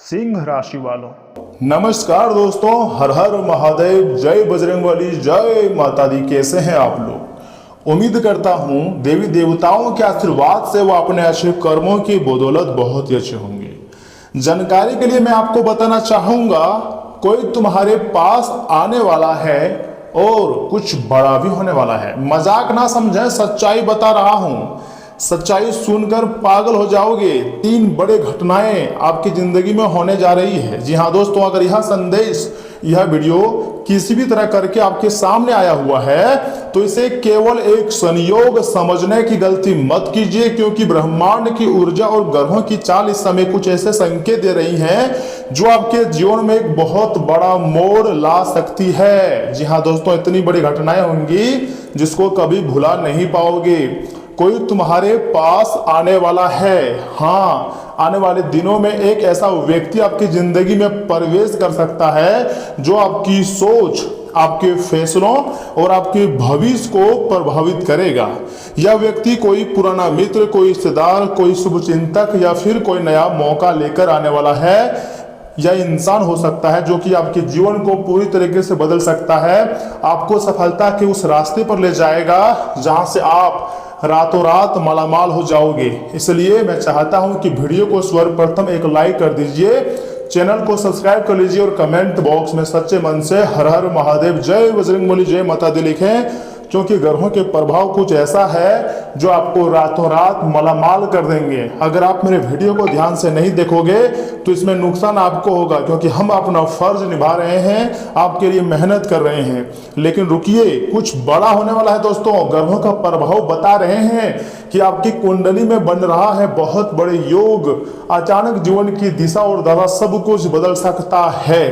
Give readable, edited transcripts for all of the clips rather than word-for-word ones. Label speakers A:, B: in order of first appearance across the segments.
A: सिंह राशि वालों,
B: नमस्कार दोस्तों, हर हर महादेव, जय बजरंगबली, जय माता दी। कैसे हैं आप लोग? उम्मीद करता हूं देवी देवताओं के आशीर्वाद से वो अपने अच्छे कर्मों की बदौलत बहुत ही अच्छे होंगे। जानकारी के लिए मैं आपको बताना चाहूंगा, कोई तुम्हारे पास आने वाला है और कुछ बड़ा भी होने वाला है। मजाक ना समझें, सच्चाई बता रहा हूं। सच्चाई सुनकर पागल हो जाओगे। 3 बड़े घटनाएं आपकी जिंदगी में होने जा रही है। जी हाँ दोस्तों, अगर यह संदेश, यह वीडियो किसी भी तरह करके आपके सामने आया हुआ है तो इसे केवल एक संयोग समझने की गलती मत कीजिए, क्योंकि ब्रह्मांड की ऊर्जा और ग्रहों की चाल इस समय कुछ ऐसे संकेत दे रही हैं जो आपके जीवन में एक बहुत बड़ा मोड़ ला सकती है। जी हाँ दोस्तों, इतनी बड़ी घटनाएं होंगी जिसको कभी भुला नहीं पाओगे। कोई तुम्हारे पास आने वाला है। हाँ, आने वाले दिनों में एक ऐसा व्यक्ति आपकी जिंदगी में प्रवेश कर सकता है जो आपकी सोच, आपके फैसलों और आपके भविष्य को प्रभावित करेगा। यह व्यक्ति कोई पुराना मित्र, कोई रिश्तेदार, कोई शुभचिंतक या फिर कोई नया मौका लेकर आने वाला है। यह इंसान हो सकता है जो कि आपके जीवन को पूरी तरीके से बदल सकता है, आपको सफलता के उस रास्ते पर ले जाएगा जहां से आप रातों रात मालामाल हो जाओगे। इसलिए मैं चाहता हूं कि वीडियो को सर्वप्रथम एक लाइक कर दीजिए, चैनल को सब्सक्राइब कर लीजिए और कमेंट बॉक्स में सच्चे मन से हर हर महादेव, जय बजरंगबली, जय माता दी लिखें, क्योंकि ग्रहों के प्रभाव कुछ ऐसा है जो आपको रातों रात मालामाल कर देंगे। अगर आप मेरे वीडियो को ध्यान से नहीं देखोगे तो इसमें नुकसान आपको होगा, क्योंकि हम अपना फर्ज निभा रहे हैं, आपके लिए मेहनत कर रहे हैं। लेकिन रुकिए, कुछ बड़ा होने वाला है दोस्तों। ग्रहों का प्रभाव बता रहे हैं कि आपकी कुंडली में बन रहा है बहुत बड़े योग। अचानक जीवन की दिशा और दशा सब कुछ बदल सकता है।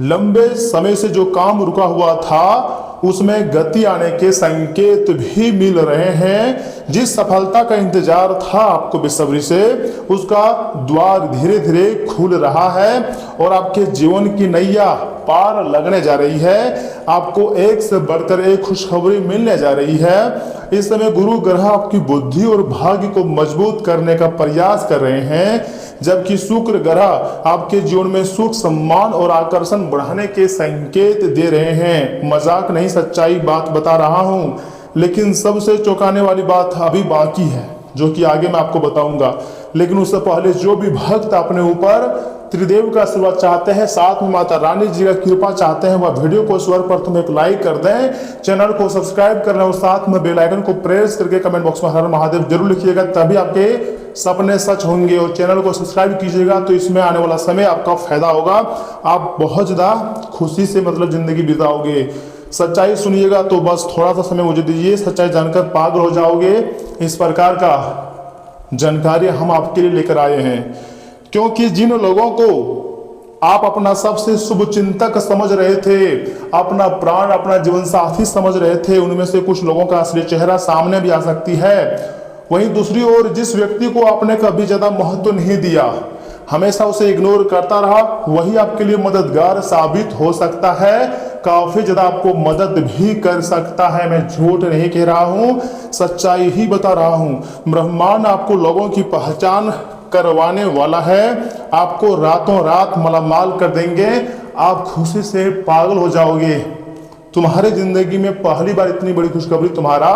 B: लंबे समय से जो काम रुका हुआ था उसमें गति आने के संकेत भी मिल रहे हैं। जिस सफलता का इंतजार था आपको बेसब्री से, उसका द्वार धीरे धीरे खुल रहा है और आपके जीवन की नैया पार लगने जा रही है। आपको एक से बढ़कर एक खुशखबरी मिलने जा रही है। इस समय गुरु ग्रह आपकी बुद्धि और भाग्य को मजबूत करने का प्रयास कर रहे हैं, जबकि शुक्र ग्रह आपके जीवन में सुख, सम्मान और आकर्षण बढ़ाने के संकेत दे रहे हैं। मजाक नहीं, सच्चाई बात बता रहा हूं। लेकिन सबसे चौंकाने वाली बात अभी बाकी है, जो कि आगे मैं आपको बताऊंगा। लेकिन उससे पहले जो भी भक्त अपने ऊपर त्रिदेव का आशीर्वाद चाहते हैं, साथ में माता रानी जी का कृपा चाहते हैं, वह वीडियो को सर्वप्रथम एक लाइक कर दें, चैनल को सब्सक्राइब कर लें और साथ में बेल आइकन को प्रेस करके कमेंट बॉक्स में हर महादेव जरूर लिखिएगा, तभी आपके सपने सच होंगे। और चैनल को सब्सक्राइब कीजिएगा तो इसमें आने वाला समय आपका फायदा होगा। आप बहुत ज़्यादा खुशी से जिंदगी बिताओगे। सच्चाई सुनिएगा तो बस थोड़ा सा समय मुझे दीजिए, सच्चाई जानकर पागल हो जाओगे। इस प्रकार का जानकारी हम आपके लिए लेकर आए हैं, क्योंकि जिन लोगों को आप अपना सबसे शुभ चिंतक समझ रहे थे, अपना प्राण, अपना जीवन साथी समझ रहे थे, उनमें से कुछ लोगों का असली चेहरा सामने भी आ सकती है। वहीं दूसरी ओर जिस व्यक्ति को आपने कभी ज्यादा महत्व नहीं दिया, हमेशा उसे इग्नोर करता रहा, वही आपके लिए मददगार साबित हो सकता है, काफी ज्यादा आपको मदद भी कर सकता है। मैं झूठ नहीं कह रहा हूं, सच्चाई ही बता रहा हूं। ब्रह्मांड आपको लोगों की पहचान करवाने वाला है, आपको रातों रात मालामाल कर देंगे, आप खुशी से पागल हो जाओगे। तुम्हारे जिंदगी में पहली बार इतनी बड़ी खुशखबरी तुम्हारा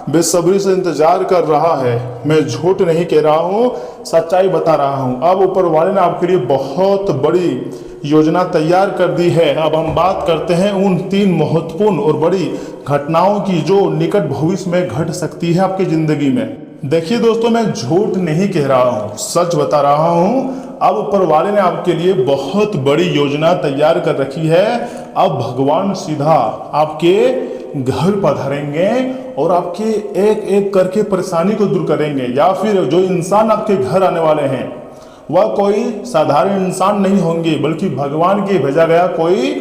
B: बेसब्री से इंतजार कर रहा है। मैं झूठ नहीं कह रहा हूं, सच्चाई बता रहा हूं। अब ऊपर वाले ने आपके लिए बहुत बड़ी योजना तैयार कर दी है। अब हम बात करते हैं उन 3 महत्वपूर्ण और बड़ी घटनाओं की जो निकट भविष्य में घट सकती है आपकी जिंदगी में। देखिए दोस्तों, मैं झूठ नहीं कह रहा हूं, सच बता रहा हूं। अब ऊपर वाले ने आपके लिए बहुत बड़ी योजना तैयार कर रखी है। अब भगवान सीधा आपके घर पधारेंगे और आपके एक एक करके परेशानी को दूर करेंगे। या फिर जो इंसान आपके घर आने वाले हैं वह कोई साधारण इंसान नहीं होंगे, बल्कि भगवान के भेजा गया कोई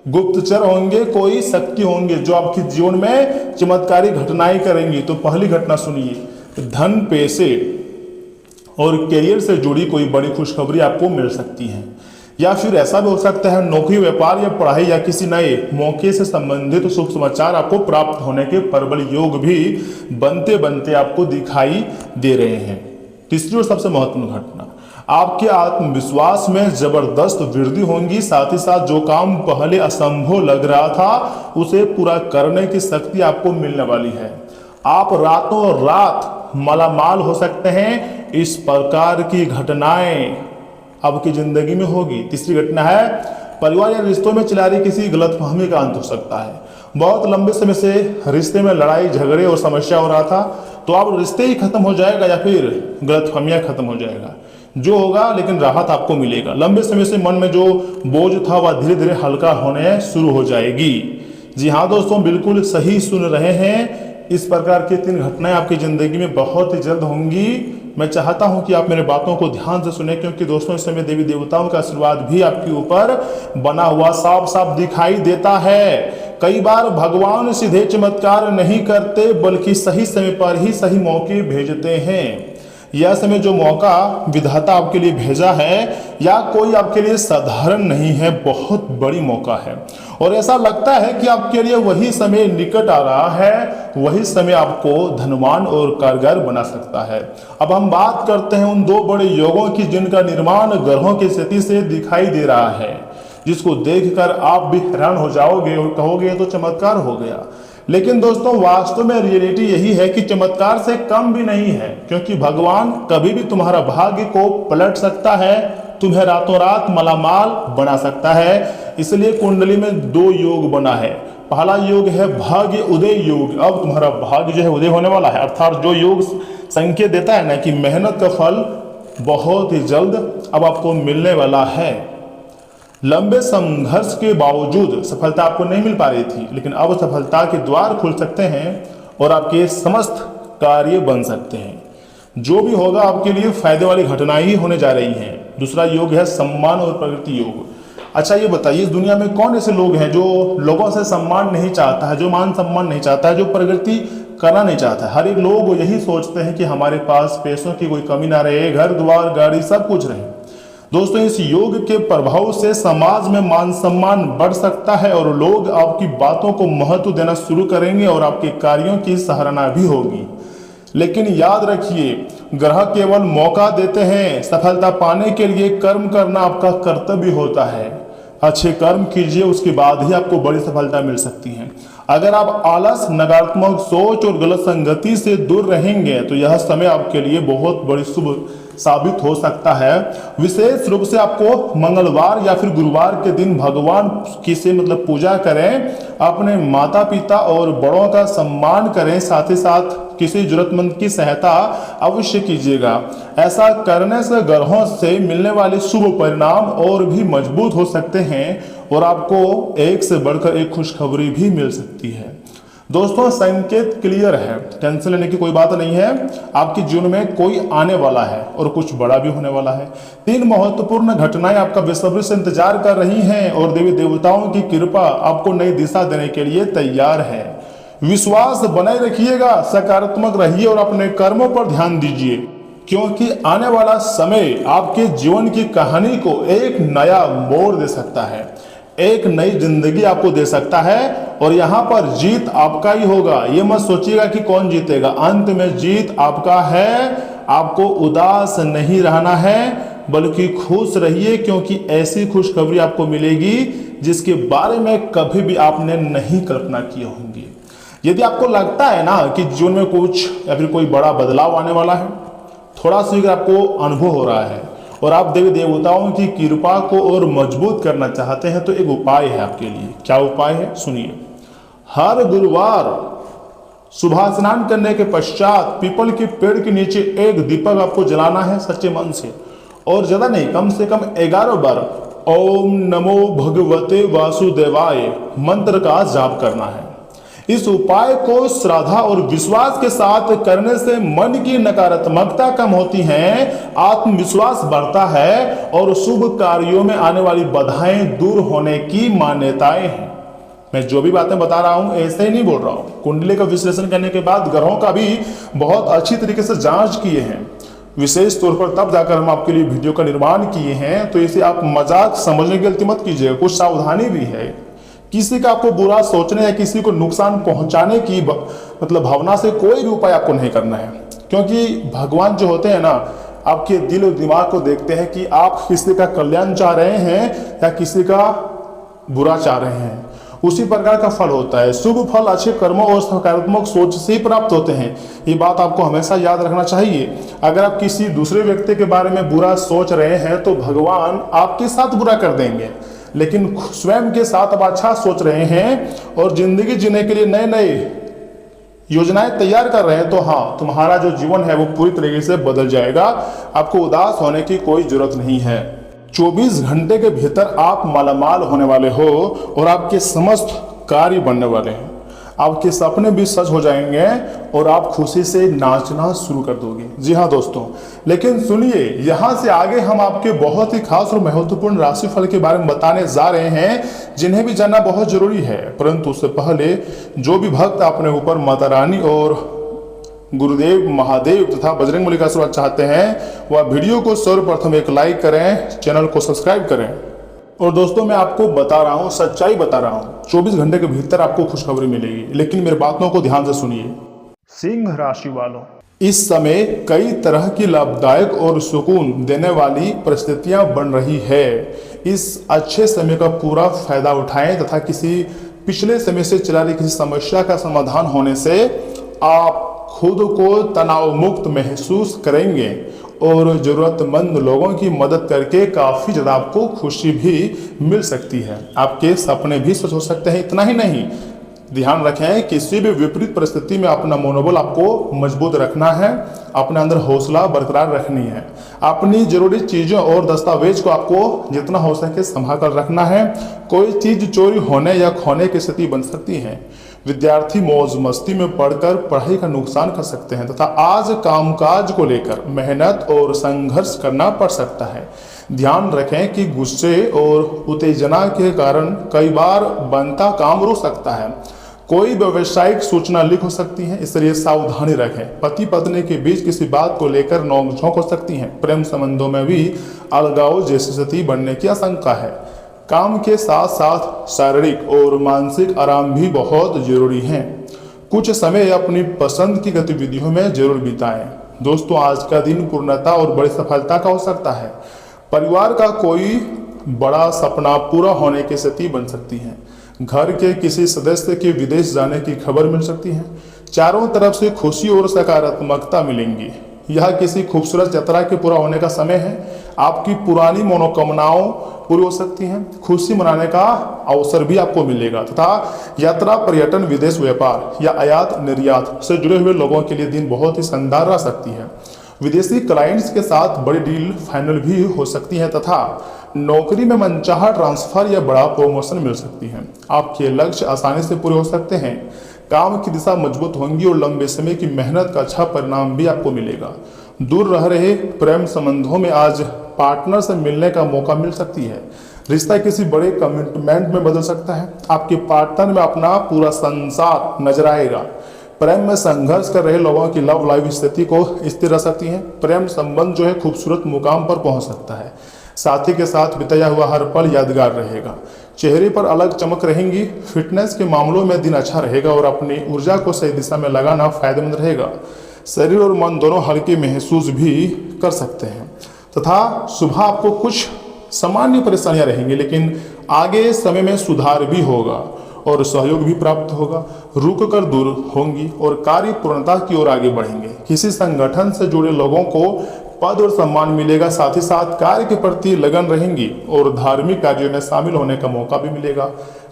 B: गुप्तचर होंगे, कोई शक्ति होंगे जो आपके जीवन में चमत्कारी घटनाएं करेंगी। तो पहली घटना सुनिए, धन, पैसे और करियर से जुड़ी कोई बड़ी खुशखबरी आपको मिल सकती है। या फिर ऐसा भी हो सकता है नौकरी, व्यापार या पढ़ाई या किसी नए मौके से संबंधित शुभ समाचार आपको प्राप्त होने के प्रबल योग भी बनते बनते आपको दिखाई दे रहे हैं। तीसरी और सबसे महत्वपूर्ण घटना, आपके आत्मविश्वास में जबरदस्त वृद्धि होगी। साथ ही साथ जो काम पहले असंभव लग रहा था उसे पूरा करने की शक्ति आपको मिलने वाली है। आप रातों रात मालामाल हो सकते हैं। इस प्रकार की घटनाएं आपकी जिंदगी में होगी। तीसरी घटना है, परिवार या रिश्तों में चला रही किसी गलतफहमी का अंत हो सकता है। बहुत लंबे समय से रिश्ते में लड़ाई झगड़े और समस्या हो रहा था, तो अब रिश्ते ही खत्म हो जाएगा या फिर गलतफहमियां खत्म हो जाएगा, जो होगा, लेकिन राहत आपको मिलेगा। लंबे समय से मन में जो बोझ था वह धीरे धीरे हल्का होने शुरू हो जाएगी। जी हाँ दोस्तों, बिल्कुल सही सुन रहे हैं। इस प्रकार की 3 घटनाएं आपकी जिंदगी में बहुत ही जल्द होंगी। मैं चाहता हूं कि आप मेरे बातों को ध्यान से सुने, क्योंकि दोस्तों इस समय देवी देवताओं का आशीर्वाद भी आपके ऊपर बना हुआ साफ साफ दिखाई देता है। कई बार भगवान सीधे चमत्कार नहीं करते, बल्कि सही समय पर ही सही मौके भेजते हैं। यह समय जो मौका विधाता आपके लिए भेजा है या कोई आपके लिए साधारण नहीं है, बहुत बड़ी मौका है। और ऐसा लगता है कि आपके लिए वही समय निकट आ रहा है, वही समय आपको धनवान और कारगर बना सकता है। अब हम बात करते हैं उन 2 बड़े योगों की जिनका निर्माण ग्रहों की स्थिति से दिखाई दे रहा है, जिसको देखकर आप भी हैरान हो जाओगे और कहोगे तो चमत्कार हो गया। लेकिन दोस्तों वास्तव में रियलिटी यही है कि चमत्कार से कम भी नहीं है, क्योंकि भगवान कभी भी तुम्हारा भाग्य को पलट सकता है, तुम्हें रातों रात मालामाल बना सकता है। इसलिए कुंडली में 2 योग बना है। पहला योग है भाग्य उदय योग। अब तुम्हारा भाग्य जो है उदय होने वाला है, अर्थात जो योग संकेत देता है ना कि मेहनत का फल बहुत ही जल्द अब आपको मिलने वाला है। लंबे संघर्ष के बावजूद सफलता आपको नहीं मिल पा रही थी, लेकिन अब सफलता के द्वार खुल सकते हैं और आपके समस्त कार्य बन सकते हैं। जो भी होगा आपके लिए फायदे वाली घटनाएं ही होने जा रही हैं। दूसरा योग है सम्मान और प्रगति योग। अच्छा ये बताइए, इस दुनिया में कौन ऐसे लोग हैं जो लोगों से सम्मान नहीं चाहता है, जो मान सम्मान नहीं चाहता है, जो प्रगति करना नहीं चाहता है? हर एक लोग यही सोचते हैं कि हमारे पास पैसों की कोई कमी ना रहे, घर द्वार गाड़ी सब कुछ रहे। दोस्तों इस योग के प्रभाव से समाज में मान सम्मान बढ़ सकता है और लोग आपकी बातों को महत्व देना शुरू करेंगे और आपके कार्यों की सराहना भी होगी। लेकिन याद रखिए, ग्रह केवल मौका देते हैं, सफलता पाने के लिए कर्म करना आपका कर्तव्य होता है। अच्छे कर्म कीजिए, उसके बाद ही आपको बड़ी सफलता मिल सकती है। अगर आप आलस, नकारात्मक सोच और गलत संगति से दूर रहेंगे तो यह समय आपके लिए बहुत बड़ी शुभ साबित हो सकता है। विशेष रूप से आपको मंगलवार या फिर गुरुवार के दिन भगवान की से पूजा करें, अपने माता पिता और बड़ों का सम्मान करें, साथ ही साथ किसी जरूरतमंद की सहायता अवश्य कीजिएगा। ऐसा करने से ग्रहों से मिलने वाले शुभ परिणाम और भी मजबूत हो सकते हैं और आपको एक से बढ़कर एक खुशखबरी भी मिल सकती है। दोस्तों संकेत क्लियर है, टेंशन लेने की कोई बात नहीं है। आपके जीवन में कोई आने वाला है और कुछ बड़ा भी होने वाला है। 3 महत्वपूर्ण घटनाएं आपका बेसब्री से इंतजार कर रही हैं और देवी देवताओं की कृपा आपको नई दिशा देने के लिए तैयार है। विश्वास बनाए रखिएगा, सकारात्मक रहिए और अपने कर्मों पर ध्यान दीजिए, क्योंकि आने वाला समय आपके जीवन की कहानी को एक नया मोड़ दे सकता है, एक नई जिंदगी आपको दे सकता है और यहाँ पर जीत आपका ही होगा। ये मत सोचिएगा कि कौन जीतेगा, अंत में जीत आपका है। आपको उदास नहीं रहना है, बल्कि खुश रहिए, क्योंकि ऐसी खुशखबरी आपको मिलेगी जिसके बारे में कभी भी आपने नहीं कल्पना की होंगी। यदि आपको लगता है ना कि जीवन में कुछ या फिर कोई बड़ा बदलाव आने वाला है, थोड़ा सा आपको अनुभव हो रहा है और आप देवी देवताओं की कृपा को और मजबूत करना चाहते हैं, तो एक उपाय है आपके लिए। क्या उपाय है सुनिए। हर गुरुवार सुबह स्नान करने के पश्चात पीपल के पेड़ के नीचे एक दीपक आपको जलाना है सच्चे मन से, और ज्यादा नहीं, कम से कम 11 बार ओम नमो भगवते वासुदेवाय मंत्र का जाप करना है। इस उपाय को श्रद्धा और विश्वास के साथ करने से मन की नकारात्मकता कम होती है, आत्मविश्वास बढ़ता है और शुभ कार्यों में आने वाली बाधाएं दूर होने की मान्यताएं हैं। मैं जो भी बातें बता रहा हूं ऐसे ही नहीं बोल रहा हूं, कुंडली का विश्लेषण करने के बाद ग्रहों का भी बहुत अच्छी तरीके से जांच किए हैं, विशेष तौर पर तब जाकर हम आपके लिए वीडियो का निर्माण किए हैं। तो इसे आप मजाक समझने की गलती मत कीजिएगा, कुछ सावधानी भी है। किसी का आपको बुरा सोचने या किसी को नुकसान पहुंचाने की भावना से कोई भी उपाय आपको नहीं करना है, क्योंकि भगवान जो होते हैं ना, आपके दिल और दिमाग को देखते हैं कि आप किसी का कल्याण चाह रहे हैं या किसी का बुरा चाह रहे हैं। उसी प्रकार का फल होता है। शुभ फल अच्छे कर्मों और सकारात्मक सोच से ही प्राप्त होते हैं। ये बात आपको हमेशा याद रखना चाहिए। अगर आप किसी दूसरे व्यक्ति के बारे में बुरा सोच रहे हैं तो भगवान आपके साथ बुरा कर देंगे, लेकिन स्वयं के साथ आप अच्छा सोच रहे हैं और जिंदगी जीने के लिए नए नए योजनाएं तैयार कर रहे हैं तो हाँ, तुम्हारा जो जीवन है वो पूरी तरीके से बदल जाएगा। आपको उदास होने की कोई जरूरत नहीं है। 24 घंटे के भीतर आप मालामाल होने वाले हो और आपके समस्त कार्य बनने वाले हैं। आपके सपने भी सच हो जाएंगे और आप खुशी से नाचना शुरू कर दोगे। जी हाँ दोस्तों, लेकिन सुनिए, यहाँ से आगे हम आपके बहुत ही खास और महत्वपूर्ण राशिफल के बारे में बताने जा रहे हैं, जिन्हें भी जानना बहुत जरूरी है। परंतु उससे पहले जो भी भक्त अपने ऊपर माता रानी और गुरुदेव महादेव तथा बजरंगबली का आशीर्वाद चाहते हैं, वह वीडियो को सर्वप्रथम एक लाइक करें, चैनल को सब्सक्राइब करें। और दोस्तों, मैं आपको बता रहा हूं, सच्चाई बता रहा हूं, 24 घंटे के भीतर आपको खुशखबरी मिलेगी। लेकिन मेरी बातों को ध्यान से सुनिए। सिंह राशि वालों, इस समय कई तरह की लाभदायक और सुकून देने वाली परिस्थितियां बन रही है। इस अच्छे समय का पूरा फायदा उठाएं तथा किसी पिछले समय से चला रही किसी समस्या का समाधान होने से आप खुद को तनाव मुक्त महसूस करेंगे और जरूरतमंद लोगों की मदद करके काफी ज्यादा आपको खुशी भी मिल सकती है। आपके सपने भी सच हो सकते हैं। इतना ही नहीं, ध्यान रखें, किसी भी विपरीत परिस्थिति में अपना मनोबल आपको मजबूत रखना है, अपने अंदर हौसला बरकरार रखनी है। अपनी जरूरी चीजों और दस्तावेज को आपको जितना हो सके संभाल कर रखना है। कोई चीज चोरी होने या खोने की स्थिति बन सकती है। विद्यार्थी मौज मस्ती में पढ़कर पढ़ाई का नुकसान कर सकते हैं तथा आज कामकाज को लेकर मेहनत और संघर्ष करना पड़ सकता है। ध्यान रखें कि गुस्से और उत्तेजना के कारण कई बार बनता काम रुक सकता है। कोई व्यावसायिक सूचना लीक हो सकती है, इसलिए सावधानी रखें। पति पत्नी के बीच किसी बात को लेकर नोकझोंक हो सकती है। प्रेम संबंधों में भी अलगाव जैसी स्थिति बनने की आशंका है। काम के साथ साथ शारीरिक और मानसिक आराम भी बहुत जरूरी है। कुछ समय अपनी पसंद की गतिविधियों में जरूर बिताएं। दोस्तों, आज का दिन पूर्णता और बड़ी सफलता का हो सकता है। परिवार का कोई बड़ा सपना पूरा होने की स्थिति बन सकती है। घर के किसी सदस्य के विदेश जाने की खबर मिल सकती है। चारों तरफ से खुशी और सकारात्मकता मिलेंगी। यह किसी खूबसूरत यात्रा के पूरा होने का समय है। आपकी पुरानी मनोकामनाओं पूरी हो सकती हैं। खुशी मनाने का अवसर भी आपको मिलेगा तथा यात्रा, पर्यटन, विदेश व्यापार या आयात निर्यात से जुड़े हुए लोगों के लिए दिन बहुत ही शानदार रह सकती है। विदेशी क्लाइंट्स के साथ बड़ी डील फाइनल भी हो सकती है तथा नौकरी में मनचाहा ट्रांसफर या बड़ा प्रमोशन मिल सकती है। आपके लक्ष्य आसानी से पूरे हो सकते हैं। काम की दिशा मजबूत होंगी और लंबे समय की मेहनत का अच्छा परिणाम भी आपको मिलेगा। दूर रह रहे प्रेम संबंधों में आज पार्टनर से मिलने का मौका मिल सकती है। रिश्ता किसी बड़े कमिटमेंट में बदल सकता है। आपके पार्टनर में अपना पूरा संसार नजर आएगा। प्रेम में संघर्ष कर रहे लोगों की लव लाइफ स्थिति को स्थिर रह सकती है। प्रेम संबंध जो है खूबसूरत मुकाम पर पहुंच सकता है। साथी के साथ बिताया हुआ हर पल यादगार रहेगा। चेहरे पर अलग चमक रहेंगी। फिटनेस के मामलों में दिन अच्छा रहेगा और अपनी ऊर्जा को सही दिशा में लगाना फायदेमंद रहेगा। शरीर और मन दोनों हल्के महसूस भी कर सकते हैं तथा सुबह आपको कुछ सामान्य परेशानियां रहेंगी, लेकिन आगे समय में सुधार भी होगा और सहयोग भी प्राप्त होगा। रुक कर दूर होंगी और कार्य पूर्णता की ओर आगे बढ़ेंगे। किसी संगठन से जुड़े लोगों को पद और सम्मान मिलेगा। साथ ही साथ कार्य के प्रति लगन रहेंगी और धार्मिक कार्यों में शामिल होने का मौका भी मिलेगा।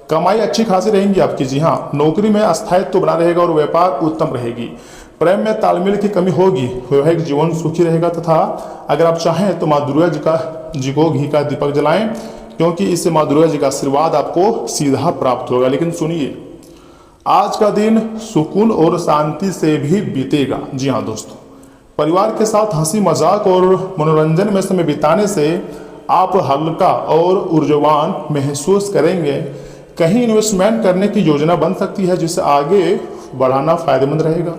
B: कमाई अच्छी खासी रहेंगी आपकी। जी हाँ, नौकरी में स्थायित्व बना रहेगा और व्यापार उत्तम रहेगी। प्रेम में तालमेल की कमी होगी। वैवाहिक जीवन सुखी रहेगा तथा अगर आप चाहें तो माँ दुर्गा जी को घी का दीपक जलाएं, क्योंकि इससे माँ दुर्गा जी का आशीर्वाद आपको सीधा प्राप्त होगा। लेकिन सुनिए, आज का दिन सुकून और शांति से भी बीतेगा। जी हाँ दोस्तों, परिवार के साथ हंसी मजाक और मनोरंजन में समय बिताने से आप हल्का और ऊर्जावान महसूस करेंगे। कहीं इन्वेस्टमेंट करने की योजना बन सकती है जिसे आगे बढ़ाना फायदेमंद रहेगा।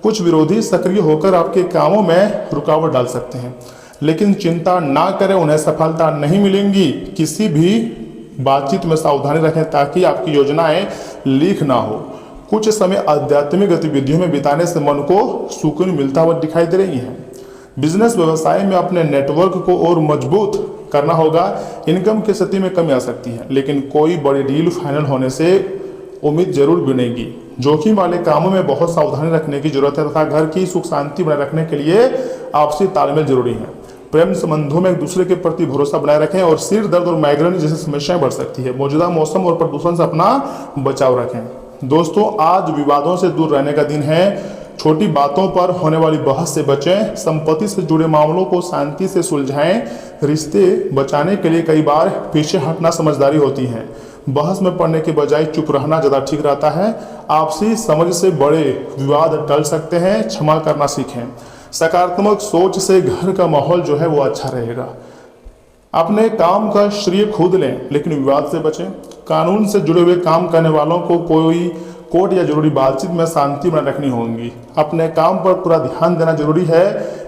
B: कुछ विरोधी सक्रिय होकर आपके कामों में रुकावट डाल सकते हैं, लेकिन चिंता ना करें, उन्हें सफलता नहीं मिलेंगी। किसी भी बातचीत में सावधानी रखें ताकि आपकी योजनाएं लीक ना हो। कुछ समय आध्यात्मिक गतिविधियों में बिताने से मन को सुकून मिलता हुआ दिखाई दे रही है। बिजनेस व्यवसाय में अपने नेटवर्क को और मजबूत करना होगा। इनकम की स्थिति में कमी आ सकती है, लेकिन कोई बड़ी डील फाइनल होने से उम्मीद जरूर बनेगी। जोखिम वाले कामों में बहुत सावधानी रखने की जरूरत है तथा घर की सुख शांति बनाए रखने के लिए आपसी तालमेल जरूरी है। प्रेम संबंधों में एक दूसरे के प्रति भरोसा बनाए रखें और सिर दर्द और माइग्रेन जैसी समस्याएं बढ़ सकती है। मौजूदा मौसम और प्रदूषण से अपना बचाव रखें। दोस्तों, आज विवादों से दूर रहने का दिन है। छोटी बातों पर होने वाली बहस से बचें। संपत्ति से जुड़े मामलों को शांति से सुलझाएं। रिश्ते बचाने के लिए कई बार पीछे हटना समझदारी होती है। बहस में पड़ने के बजाय चुप रहना ज़्यादा ठीक रहता है। आपसी समझ से बड़े विवाद टल सकते हैं। क्षमा करना सीखें। सकारात्मक सोच से घर का माहौल जो है वो अच्छा रहेगा। अपने काम का श्रेय खुद लें, लेकिन विवाद से बचें। कानून से जुड़े हुए काम करने वालों को कोई कोर्ट या जरूरी बातचीत में शांति बनाए रखनी होगी। अपने काम पर पूरा ध्यान देना जरूरी है।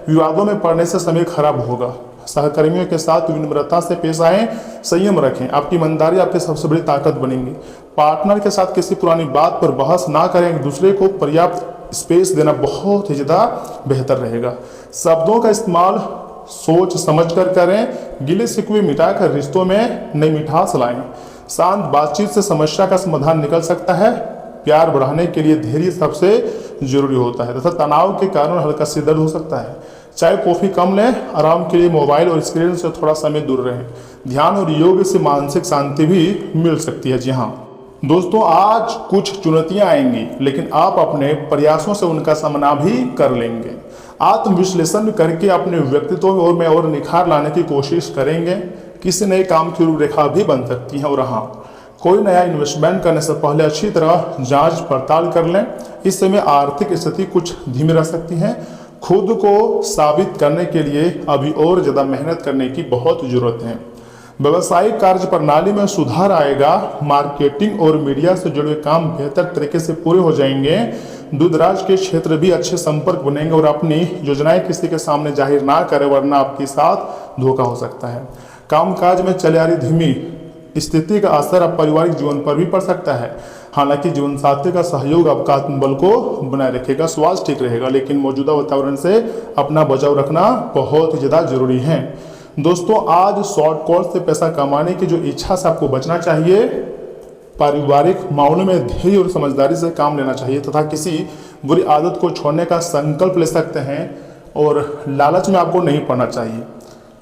B: विवादों में पड़ने से समय खराब होगा। सहकर्मियों के साथ विनम्रता से पेश आएं। संयम रखें। आपकी ईमानदारी आपकी सबसे बड़ी ताकत बनेगी। पार्टनर के साथ किसी पुरानी बात पर बहस ना करें। एक दूसरे को पर्याप्त स्पेस देना बहुत ही ज़्यादा बेहतर रहेगा। शब्दों का इस्तेमाल सोच समझ कर करें। गिले शिकवे मिटाकर रिश्तों में नई मिठास लाएं। शांत बातचीत से समस्या का समाधान निकल सकता है। प्यार बढ़ाने के लिए धैर्य सबसे जरूरी होता है तथा तनाव के कारण हल्का सिर दर्द हो सकता है। चाय कॉफी कम लें। आराम के लिए मोबाइल और स्क्रीन से थोड़ा समय दूर रहें। ध्यान और योग से मानसिक शांति भी मिल सकती है। जी हाँ दोस्तों, आज कुछ चुनौतियां आएंगी, लेकिन आप अपने प्रयासों से उनका सामना भी कर लेंगे। आत्मविश्लेषण करके अपने व्यक्तित्व में और निखार लाने की कोशिश करेंगे। किसी नए काम की रूपरेखा भी बन सकती है। और हाँ, कोई नया इन्वेस्टमेंट करने से पहले अच्छी तरह जांच पड़ताल कर लें। इस समय आर्थिक स्थिति कुछ धीमी रह सकती है। खुद को साबित करने के लिए अभी और ज़्यादा मेहनत करने की बहुत ज़रूरत है। व्यवसायिक कार्य प्रणाली में सुधार आएगा। मार्केटिंग और मीडिया से जुड़े काम बेहतर तरीके से पूरे हो जाएंगे। दूरदराज के क्षेत्र भी अच्छे संपर्क बनेंगे और अपनी योजनाएं किसी के सामने जाहिर ना करें, वरना आपके साथ धोखा हो सकता है। कामकाज में चले आ रही धीमी स्थिति का असर अब पारिवारिक जीवन पर भी पड़ सकता है। हालांकि जीवन साथी का सहयोग आपका आत्मबल को बनाए रखेगा। स्वास्थ्य ठीक रहेगा, लेकिन मौजूदा वातावरण से अपना बचाव रखना बहुत ही ज़्यादा जरूरी है। दोस्तों, आज शॉर्टकट से पैसा कमाने की जो इच्छा से आपको बचना चाहिए। पारिवारिक मामलों में धैर्य और समझदारी से काम लेना चाहिए तथा किसी बुरी आदत को छोड़ने का संकल्प ले सकते हैं। और लालच में आपको नहीं पड़ना चाहिए,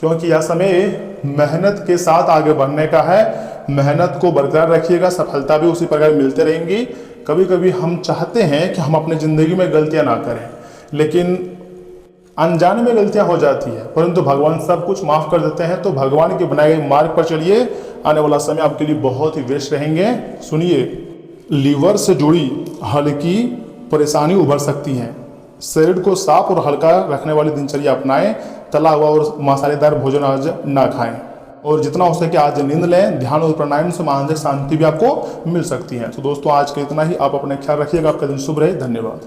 B: क्योंकि यह समय मेहनत के साथ आगे बढ़ने का है। मेहनत को बरकरार रखिएगा, सफलता भी उसी प्रकार मिलते रहेंगी। कभी कभी हम चाहते हैं कि हम अपनी ज़िंदगी में गलतियां ना करें, लेकिन अनजाने में गलतियां हो जाती है, परंतु भगवान सब कुछ माफ़ कर देते हैं। तो भगवान के बनाए गए मार्ग पर चलिए। आने वाला समय आपके लिए बहुत ही व्यस्त रहेंगे। सुनिए, लीवर से जुड़ी हल्की परेशानी उभर सकती है। शरीर को साफ और हल्का रखने वाली दिनचर्या अपनाएं। तला हुआ और मसालेदार भोजन आज ना खाएं और जितना हो सके आज नींद लें। ध्यान और प्राणायाम से मानसिक शांति भी आपको मिल सकती है। तो दोस्तों, आज के इतना ही। आप अपना ख्याल रखिएगा। आपका दिन शुभ रहे। धन्यवाद।